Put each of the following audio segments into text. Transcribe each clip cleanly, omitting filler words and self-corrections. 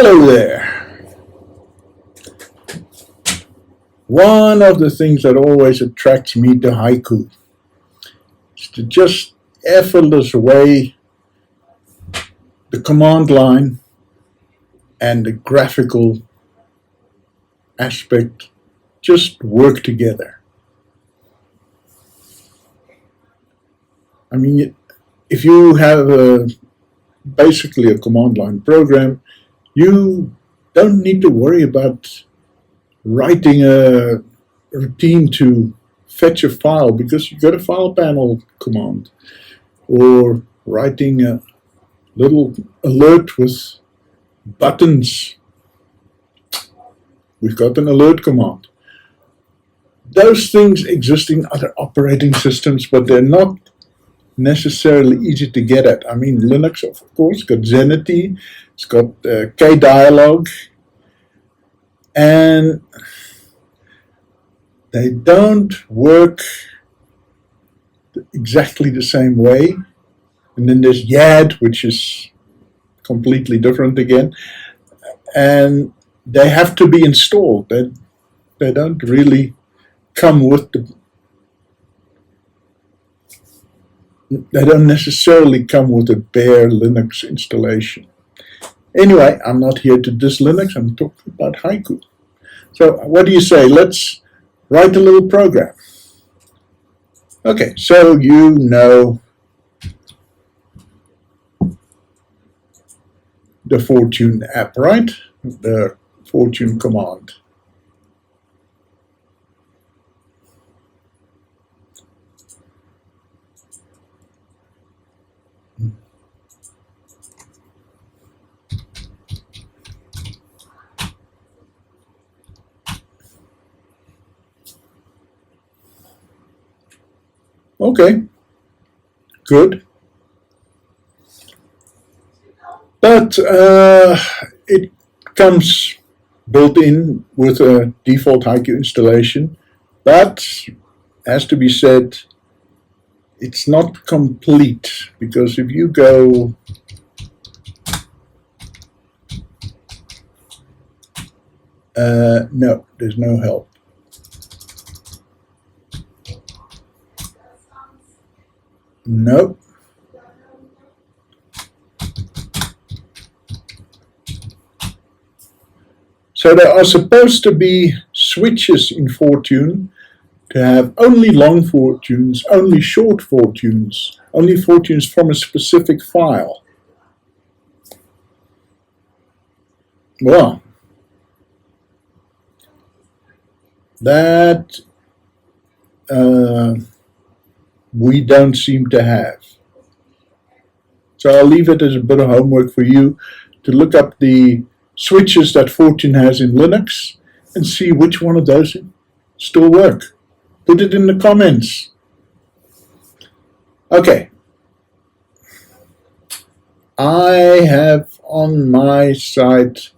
Hello there. One of the things that always attracts me to haiku is the just effortless way the command line and the graphical aspect just work together. I mean, if you have basically a command line program, you don't need to worry about writing a routine to fetch a file because you've got a file panel command, or writing a little alert with buttons. We've got an alert command. Those things exist in other operating systems, but they're not necessarily easy to get at. I mean, Linux, of course, got Zenity, it's got K-Dialog, and they don't work exactly the same way. And then there's YAD, which is completely different again, and they have to be installed. They don't really come with they don't necessarily come with a bare Linux installation. Anyway, I'm not here to diss Linux, I'm talking about Haiku. So what do you say? Let's write a little program. Okay, so you know the Fortune app, right? The Fortune command. Okay, good. But it comes built in with a default Haiku installation, but has to be said, it's not complete, because if you go no, there's no help. Nope. So there are supposed to be switches in Fortune to have only long fortunes, only short fortunes, only fortunes from a specific file. Well, that we don't seem to have. So I'll leave it as a bit of homework for you to look up the switches that Fortune has in Linux and see which one of those still work. Put it in the comments. Okay. I have on my site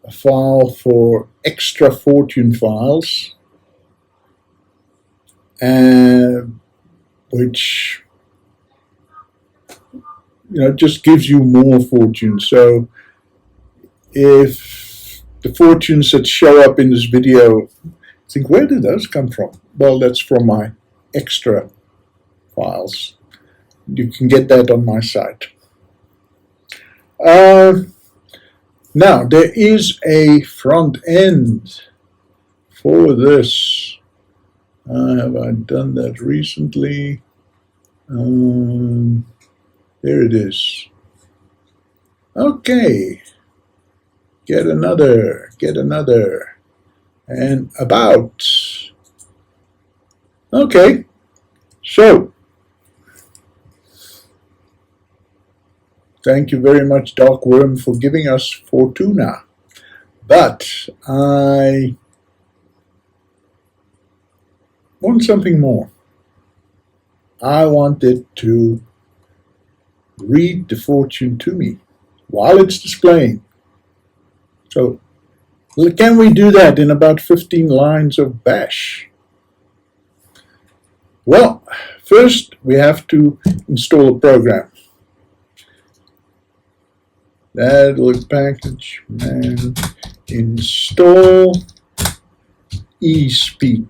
a file for extra Fortune files, which just gives you more Fortune. So if the Fortunes that show up in this video, think, where did those come from? Well, that's from my extra files. You can get that on my site. Now, there is a front end for this. Have I done that recently? There it is. Okay. Get another, and about. Okay, so thank you very much, Dark Worm, for giving us Fortuna. But I want something more. I want it to read the Fortune to me while it's displaying. So can we do that in about 15 lines of bash? Well, first we have to install a program. that'll package man install eSpeak.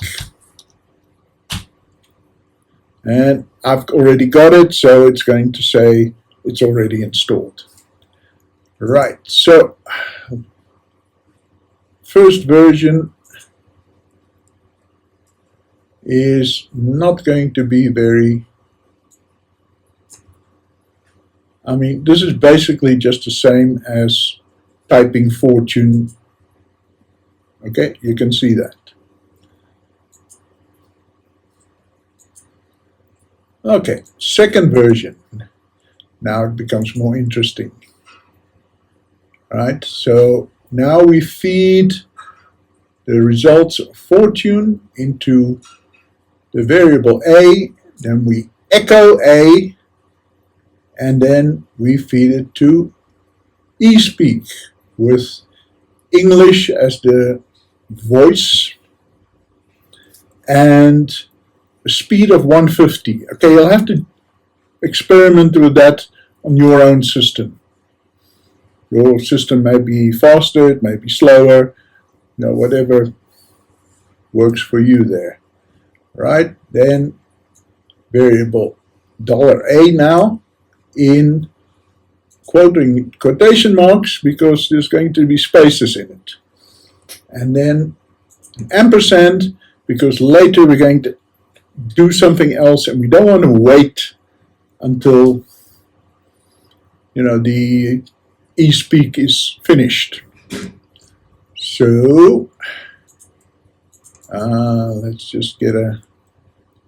And I've already got it, so it's going to say it's already installed. Right, so first version is not going to be very, I mean, this is basically just the same as typing fortune. Okay, you can see that. Okay, second version. Now it becomes more interesting. Right, so now we feed the results of fortune into the variable A, then we echo A, and then we feed it to eSpeak with English as the voice and a speed of 150. Okay, you'll have to experiment with that on your own system. Your system may be faster, it may be slower, you know, whatever works for you there. Right, then variable $A now in quotation marks because there's going to be spaces in it. And then an ampersand because later we're going to do something else and we don't want to wait until, you know, the eSpeak is finished. So let's just get a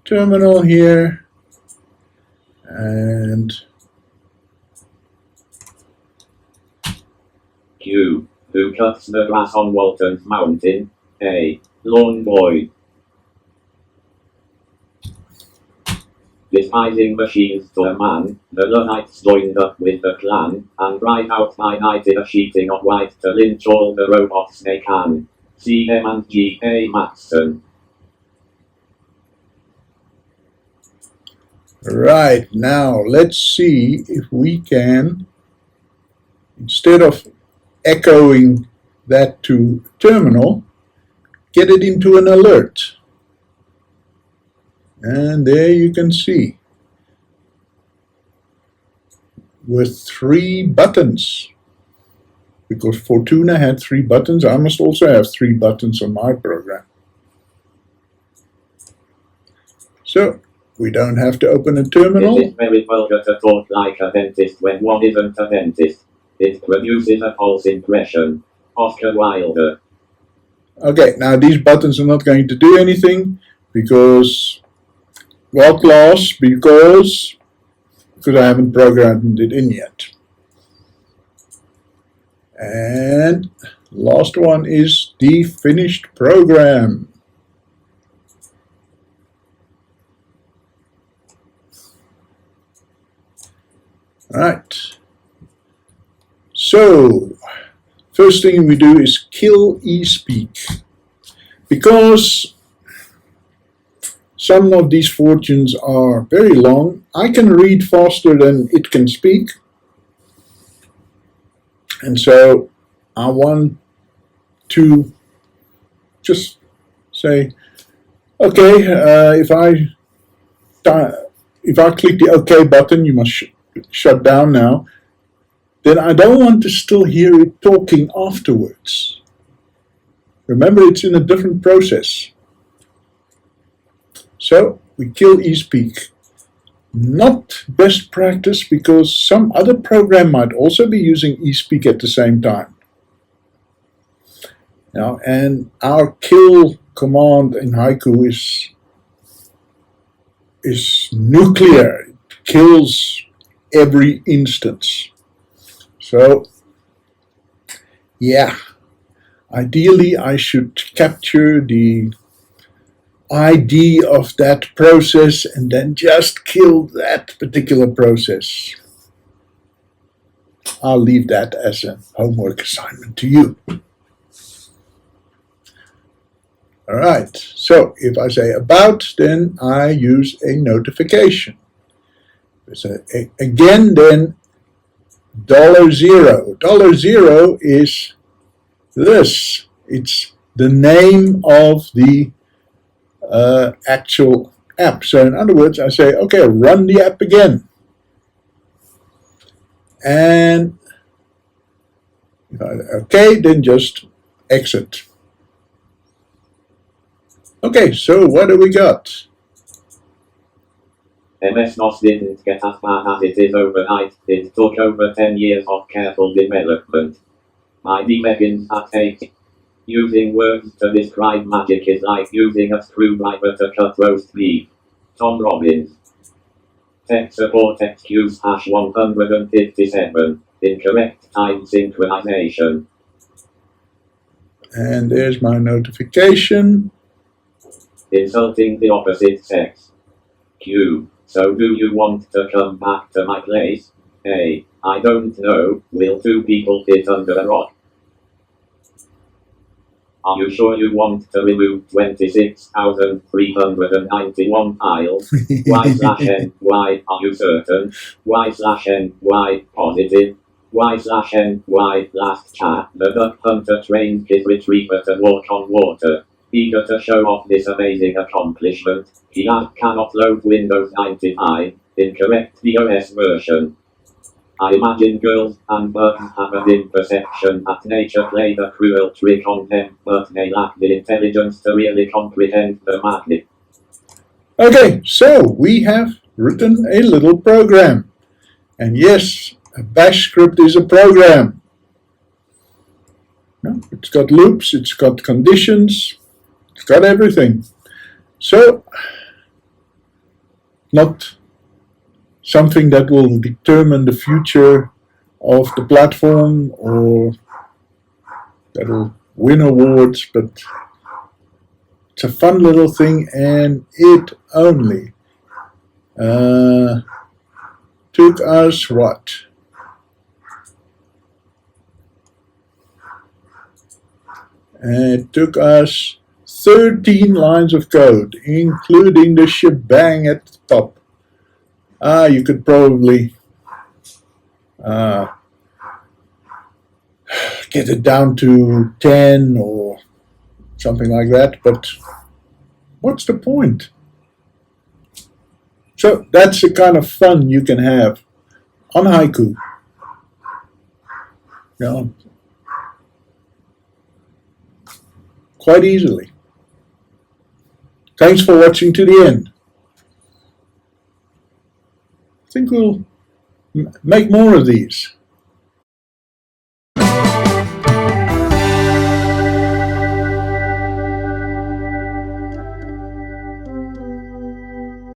terminal here and Q. Who cuts the grass on Walton's Mountain? A. Lawn boy. Despising machines to a man, the Luddites joined up with the clan, and right out by night in a sheeting of white to lynch all the robots they can. C. M. and G. A. Matson. Right, now let's see if we can, instead of echoing that to terminal, get it into an alert. And there you can see with 3 buttons. Because Fortuna had 3 buttons, I must also have 3 buttons on my program. So we don't have to open a terminal. It is very vulgar to talk like a dentist when one isn't a dentist. It produces a false impression. Oscar Wilde. Okay, now these buttons are not going to do anything because, well, class, because I haven't programmed it in yet. And last one is the finished program. Right. So, first thing we do is kill eSpeak. Because some of these fortunes are very long, I can read faster than it can speak. And so I want to just say, okay, if I click the OK button, you must shut down now, then I don't want to still hear it talking afterwards. Remember, it's in a different process. So we kill eSpeak. Not best practice because some other program might also be using eSpeak at the same time. Now, and our kill command in Haiku is nuclear. It kills every instance. So, yeah, ideally I should capture the ID of that process and then just kill that particular process. I'll leave that as a homework assignment to you. Alright, so if I say about, then I use a notification. So again, then $0. $0 is this. It's the name of the actual app. So in other words, I say, okay, run the app again. And okay, then just exit. Okay, so what do we got? MS-DOS didn't get as bad as it is overnight. It took over 10 years of careful development. My begins at 8. Using words to describe magic is like using a screwdriver to cut roast beef. Tom Robbins. Tech support excuse #157. Incorrect time synchronization. And there's my notification. Insulting the opposite sex. Q. So do you want to come back to my place? A. I don't know. Will 2 people fit under a rock? Are you sure you want to remove 26,391 files? Y/N. Why are you certain? Y/N. Why positive? Y/N. Why last chat? The duck hunter trained his retriever to walk on water. Eager to show off this amazing accomplishment, the app cannot load Windows 95. Incorrect DOS version. I imagine girls and birds have a dim perception that nature played a cruel trick on them, but they lack the intelligence to really comprehend the magic. Okay, so we have written a little program. And yes, a bash script is a program. No, it's got loops, it's got conditions, it's got everything. So, not something that will determine the future of the platform or that will win awards, but it's a fun little thing, and it only took us what? It took us 13 lines of code, including the shebang at the top. You could probably get it down to 10 or something like that, but what's the point? So that's the kind of fun you can have on Haiku. You know, quite easily. Thanks for watching to the end. I think we'll make more of these.